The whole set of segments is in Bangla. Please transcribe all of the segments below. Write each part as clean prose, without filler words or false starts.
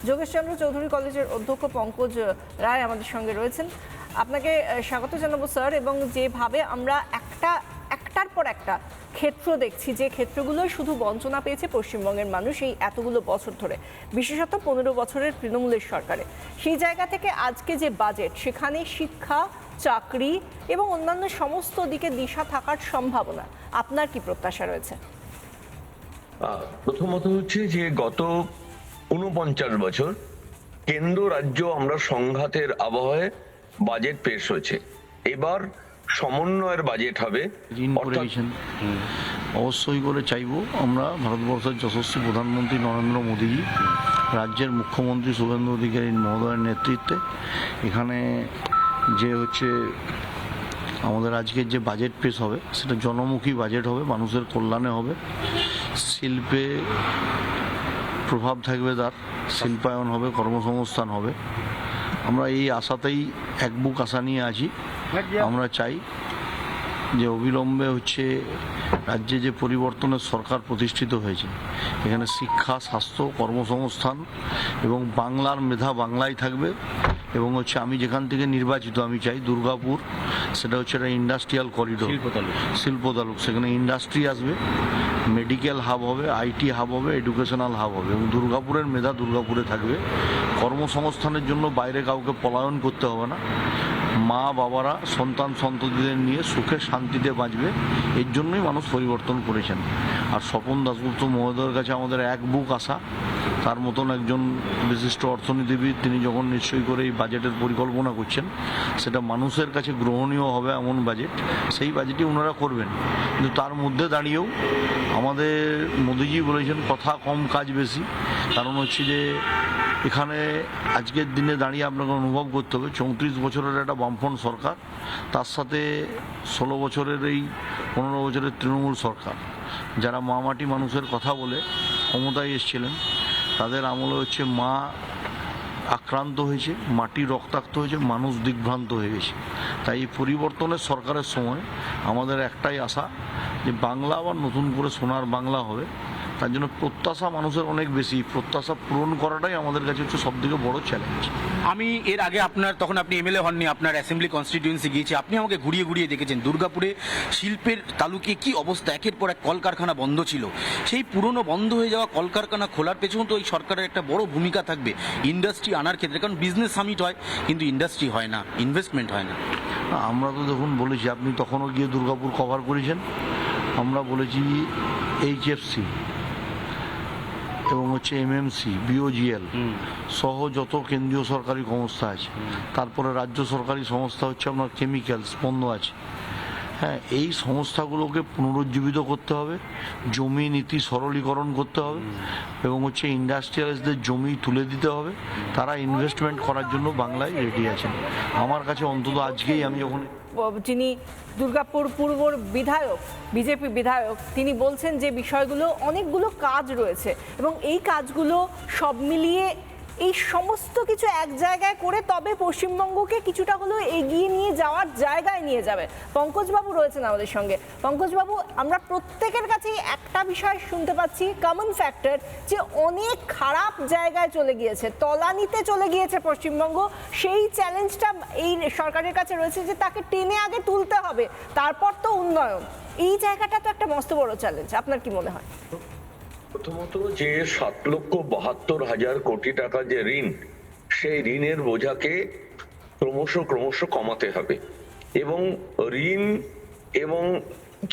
যোগেশচন্দ্র চৌধুরী কলেজের অধ্যক্ষ পঙ্কজ রায় আমাদের সঙ্গে রয়েছেন। আপনাকে স্বাগত জানাবো স্যার। এবং যেভাবে আমরা একটার পর একটা ক্ষেত্র দেখছি, যে ক্ষেত্রগুলো শুধু বঞ্চনা পেয়েছে পশ্চিমবঙ্গের মানুষ এই এতগুলো বছর ধরে, বিশেষত 15 বছরের তৃণমূলের সরকারে, সেই জায়গা থেকে আজকে যে বাজেট, সেখানে শিক্ষা, চাকরি এবং অন্যান্য সমস্ত দিকে দিশা থাকার সম্ভাবনা, আপনার কি প্রত্যাশা রয়েছে? প্রথমত হচ্ছে যে গত 49 বছর কেন্দ্র রাজ্য আমরা সংঘাতের আবহাওয়ায় বাজেট পেশ হয়েছে। এবার সমন্বয়ের বাজেট হবে। অবশ্যই করে চাইবো আমরা ভারতবর্ষের যশস্বী প্রধানমন্ত্রী নরেন্দ্র মোদীজি, রাজ্যের মুখ্যমন্ত্রী শুভেন্দু অধিকারী মহোদয়ের নেতৃত্বে এখানে যে হচ্ছে আমাদের আজকের যে বাজেট পেশ হবে সেটা জনমুখী বাজেট হবে, মানুষের কল্যাণে হবে, শিল্পে প্রভাব থাকবে, তার শিল্পায়ন হবে, কর্মসংস্থান হবে। আমরা এই আশাতেই এক বুক আশা নিয়ে আছি। আমরা চাই যে অবিলম্বে হচ্ছে রাজ্যে যে পরিবর্তনের সরকার প্রতিষ্ঠিত হয়েছে, এখানে শিক্ষা, স্বাস্থ্য, কর্মসংস্থান এবং বাংলার মেধা বাংলায় থাকবে। এবং হচ্ছে আমি যেখান থেকে নির্বাচিত, আমি চাই দুর্গাপুর সেটা হচ্ছে একটা ইন্ডাস্ট্রিয়াল করিডোর, শিল্প তালুক, সেখানে ইন্ডাস্ট্রি আসবে, মেডিকেল হাব হবে, আইটি হাব হবে, এডুকেশনাল হাব হবে এবং দুর্গাপুরের মেধা দুর্গাপুরে থাকবে। কর্মসংস্থানের জন্য বাইরে কাউকে পলায়ন করতে হবে না, মা বাবারা সন্তান সন্ততিদের নিয়ে সুখে শান্তিতে বাঁচবে। এর জন্যই মানুষ পরিবর্তন করেছেন। আর স্বপন দাশগুপ্ত মহোদয়ের কাছে আমাদের এক বুক আশা, তার মতন একজন বিশিষ্ট অর্থনীতিবিদ তিনি যখন নিশ্চয়ই করে এই বাজেটের পরিকল্পনা করছেন, সেটা মানুষের কাছে গ্রহণীয় হবে এমন বাজেট, সেই বাজেটই ওনারা করবেন। কিন্তু তার মধ্যে দাঁড়িয়েও আমাদের মোদিজি বলেছেন কথা কম কাজ বেশি। কারণ হচ্ছে যে এখানে আজকের দিনে দাঁড়িয়ে আপনাকে অনুভব করতে হবে 34 বছরের একটা বামফ্রন্ট সরকার, তার সাথে 16 বছরের এই 15 বছরের তৃণমূল সরকার, যারা মাটি মানুষের কথা বলে ক্ষমতায় এসেছিলেন, তাদের আমলে হচ্ছে মা আক্রান্ত হয়েছে, মাটি রক্তাক্ত হয়েছে, মানুষ দিগ্ভ্রান্ত হয়ে গেছে। তাই এই পরিবর্তনের সরকারের সময় আমাদের একটাই আশা যে বাংলা আবার নতুন করে সোনার বাংলা হবে। তার জন্য প্রত্যাশা মানুষের অনেক বেশি, প্রত্যাশা পূরণ করাটাই আমাদের কাছে হচ্ছে সবথেকে বড় চ্যালেঞ্জ। আমি এর আগে তখন আপনি এমএলএ হননি, আপনার অ্যাসেম্বলি কনস্টিটিউয়েন্সি গিয়েছি, আপনি আমাকে ঘুরিয়ে ঘুরিয়ে দেখেছেন দুর্গাপুরে শিল্পের তালুকে কি অবস্থা। একের পর এক কলকারখানা বন্ধ ছিল, সেই পুরনো বন্ধ হয়ে যাওয়া কলকারখানা খোলার পেছনে তো এই সরকারের একটা বড় ভূমিকা থাকবে ইন্ডাস্ট্রি আনার ক্ষেত্রে। কারণ বিজনেস সামিট হয় কিন্তু ইন্ডাস্ট্রি হয় না, ইনভেস্টমেন্ট হয় না। আমরা তো দেখুন বলেছি, আপনি তখনও গিয়ে দুর্গাপুর কভার করেছেন, আমরা বলেছি এইচএফসি এবং হচ্ছে এমএমসি, বিওজিএল সহ যত কেন্দ্রীয় সরকারি সংস্থা আছে, তারপরে রাজ্য সরকারি সংস্থা হচ্ছে আপনার কেমিক্যালস বন্ধ আছে। হ্যাঁ, এই সংস্থাগুলোকে পুনরুজ্জীবিত করতে হবে, জমি নীতি সরলীকরণ করতে হবে এবং হচ্ছে ইন্ডাস্ট্রিয়ালিস্টদের জমি তুলে দিতে হবে। তারা ইনভেস্টমেন্ট করার জন্য বাংলায় রেডি আছেন। আমার কাছে অন্তত আজকেই আমি যখন যিনি দুর্গাপুর পূর্বর বিধায়ক, বিজেপি বিধায়ক, তিনি বলছেন যে বিষয়গুলো অনেকগুলো কাজ রয়েছে এবং এই কাজগুলো সব মিলিয়ে এই সমস্ত কিছু এক জায়গায় করে তবে পশ্চিমবঙ্গকে কিছুটা হলেও এগিয়ে নিয়ে যাওয়ার জায়গায় নিয়ে যাবে। পঙ্কজবাবু রয়েছেন আমাদের সঙ্গে। পঙ্কজবাবু, আমরা প্রত্যেকের কাছেই একটা বিষয় শুনতে পাচ্ছি, কমন ফ্যাক্টর, যে অনেক খারাপ জায়গায় চলে গিয়েছে, তলানিতে চলে গিয়েছে পশ্চিমবঙ্গ। সেই চ্যালেঞ্জটা এই সরকারের কাছে রয়েছে যে তাকে টেনে আগে তুলতে হবে, তারপর তো উন্নয়ন। এই জায়গাটা তো একটা মস্ত বড় চ্যালেঞ্জ। আপনার কি মনে হয়? প্রথমত যে 7,72,000 কোটি টাকা যে ঋণ, সেই ঋণের বোঝাকে ক্রমশ কমাতে হবে এবং ঋণ এবং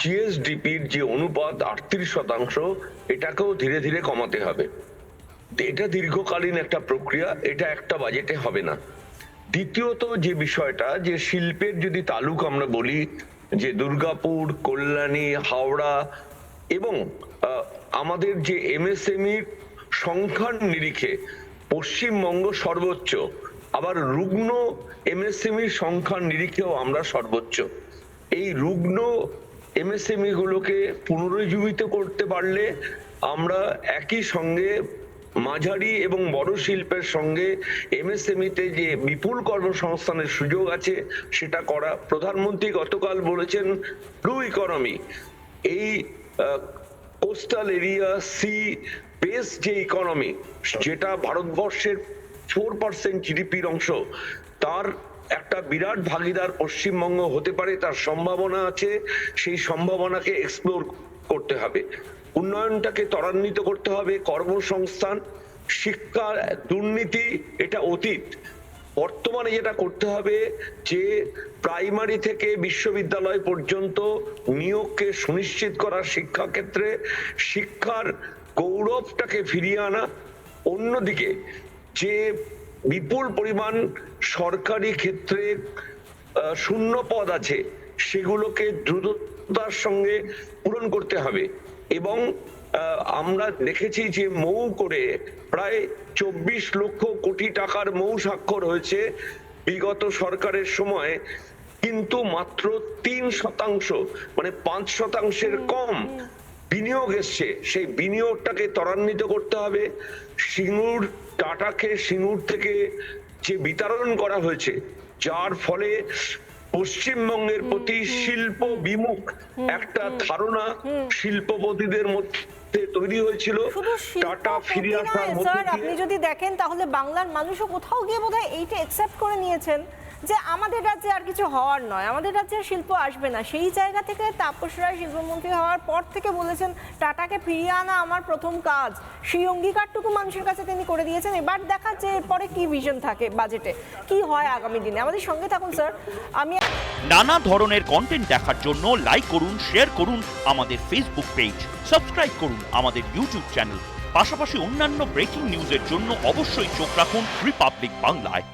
জিএসডিপির যে অনুপাত 38%, এটাকেও ধীরে ধীরে কমাতে হবে। এটা দীর্ঘকালীন একটা প্রক্রিয়া, এটা একটা বাজেটে হবে না। দ্বিতীয়ত যে বিষয়টা, যে শিল্পের যদি তালুক আমরা বলি, যে দুর্গাপুর, কল্যাণী, হাওড়া এবং আমাদের যে এমএসএমই সংখ্যার নিরিখে পশ্চিমবঙ্গ সর্বোচ্চ, আবার রুগ্ন এমএসএমই সংখ্যার নিরিখেও আমরা সর্বোচ্চ। এই রুগ্ন এমএসএমই গুলোকে পুনরুজ্জীবিত করতে পারলে আমরা একই সঙ্গে মাঝারি এবং বড় শিল্পের সঙ্গে এমএসএমইতে যে বিপুল কর্মসংস্থানের সুযোগ আছে সেটা করা। প্রধানমন্ত্রী গতকাল বলেছেন ব্লু ইকোনমি, এই কোস্টাল এরিয়া, সি বেস যে ইকোনমি, যেটা ভারতবর্ষের 4% জিডিপির অংশ, তার একটা বিরাট ভাগিদার পশ্চিমবঙ্গ হতে পারে, তার সম্ভাবনা আছে। সেই সম্ভাবনাকে এক্সপ্লোর করতে হবে, উন্নয়নটাকে ত্বরান্বিত করতে হবে। কর্মসংস্থান, শিক্ষা, দুর্নীতি এটা অতীত। বর্তমানে যেটা করতে হবে যে প্রাইমারি থেকে বিশ্ববিদ্যালয় পর্যন্ত নিয়োগকে সুনিশ্চিত করা, শিক্ষাক্ষেত্রে শিক্ষার গৌরবটাকে ফিরিয়ে আনা। অন্যদিকে যে বিপুল পরিমাণ সরকারি ক্ষেত্রে শূন্য পদ আছে, সেগুলোকে দ্রুততার সঙ্গে পূরণ করতে হবে। এবং আমরা দেখেছি যে মৌ করে প্রায় 24 লক্ষ কোটি টাকার মৌ স্বাক্ষর হয়েছে বিগত সরকারের সময়, কিন্তু মাত্র 3%, মানে 5%-এর কম বিনিয়োগ এসছে। সেই বিনিয়োগটাকে ত্বরান্বিত করতে হবে। সিঙ্গুর, টাটাকে সিঙ্গুর থেকে যে বিতরণ করা হয়েছে, যার ফলে পশ্চিমবঙ্গের প্রতি শিল্প বিমুখ একটা ধারণা শিল্পপতিদের মধ্যে তৈরি হয়েছিল। শুধু টাটা শিল্পপতি ফিরে আসার নয়, মধ্যে স্যার, আপনি দিয়ে যদি দেখেন তাহলে বাংলার মানুষও কোথাও গিয়ে বোধহয় এইটা অ্যাকসেপ্ট করে নিয়েছেন যে আমাদের রাজ্যে আর কিছু হওয়ার নয়, আমাদের রাজ্যে আর শিল্প আসবে না। সেই জায়গা থেকে তাপস রায় শিল্পমন্ত্রী হওয়ার পর থেকে বলেছেন টাটাকে ফিরিয়ে আনা আমার প্রথম কাজ। সেই অঙ্গীকারটুকু মানুষের কাছে তিনি করে দিয়েছেন। এবার দেখা যে এরপরে কি ভিশন থাকে, বাজেটে কি হয় আগামী দিনে। আমাদের সঙ্গে থাকুন স্যার। আমি নানা ধরনের কন্টেন্ট দেখার জন্য লাইক করুন, শেয়ার করুন আমাদের ফেসবুক পেজ, সাবস্ক্রাইব করুন আমাদের ইউটিউব চ্যানেল। পাশাপাশি অন্যান্য ব্রেকিং নিউজের জন্য অবশ্যই চোখ রাখুন রিপাবলিক বাংলায়।